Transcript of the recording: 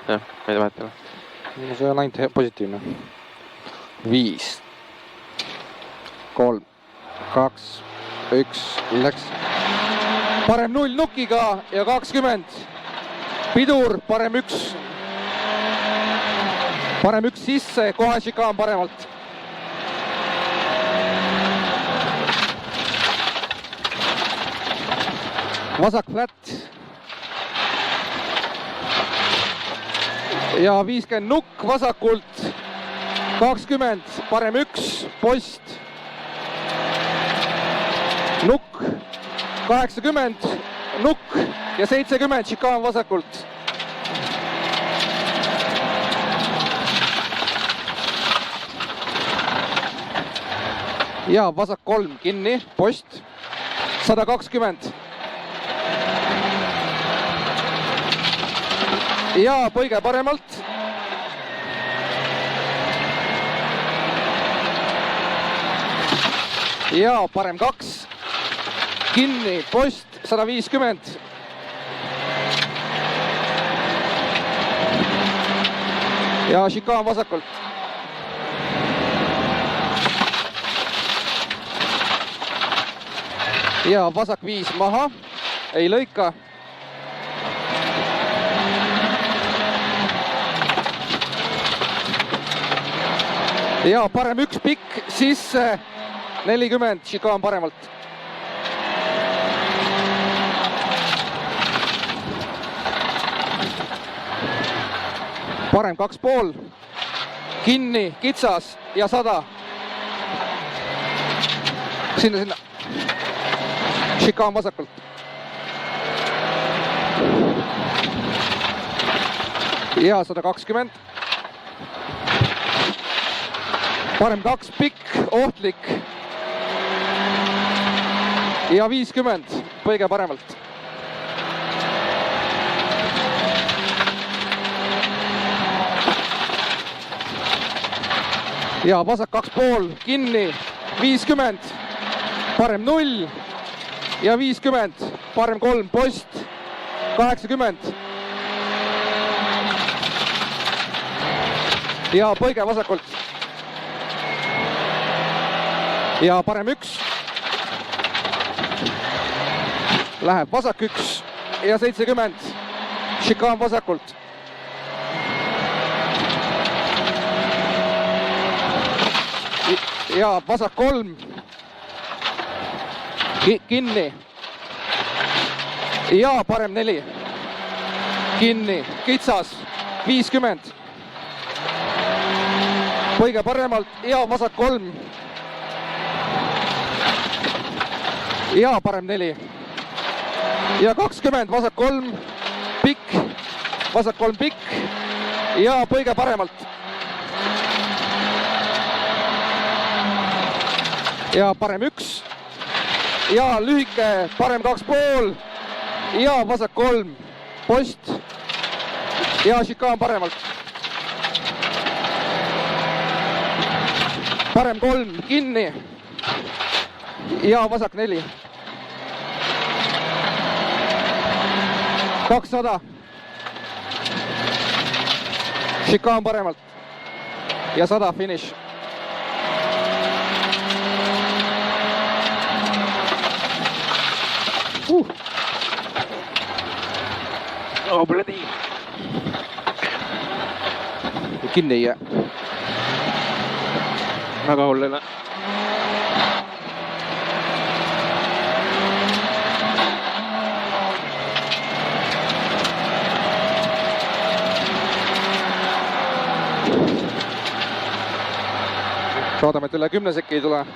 jah, ma ei mäleta. See on ainult positiivne. 5, 3, 2, 1, läks. Parem 0 nukiga ja 20. Pidur, parem 1. Parem 1 sisse, kohe šikaan paremalt. Vasak flat. Ja 50 nukk vasakult. 20, parem 1, post. Nukk, 80, nukk ja 70, šikaan vasakult. Ja vasak 3 kinni, post. 120. Ja põige paremalt. Ja parem 2. Kinni, post, 150. Ja šikaan vasakult. Ja vasak 5 maha, ei lõika. Ja parem 1 pikk sisse, 40, šikaan paremalt. Parem 2,5, kinni, kitsas ja 100. Sinna. Šikaan vasakult. Ja 120. Parem 2 pikk, ohtlik. Ja 50, põige paremalt. Ja vasak 2,5, kinni, 50, parem 0 ja 50, parem 3, post, 80. Ja põige vasakult. Ja parem 1. Läheb vasak 1 ja 70, šikaan vasakult. Ja vasak 3. Kinni. Ja parem 4. Kinni, kitsas, 50. Põige paremalt ja vasak 3. Ja parem 4. Ja 20, vasak 3, pikk, vasak 3 pikk ja põige paremalt. Ja parem 1. Ja lühike, parem 2,5 ja vasak 3, post ja šikaan paremalt. Parem 3, kinni ja vasak 4. 200. Šikaan paremalt. Ja 100 finish. Oh, bloody. Kinni ei jää. Väga hull ei ole. Saadame, et üle 10 sekki ei tule.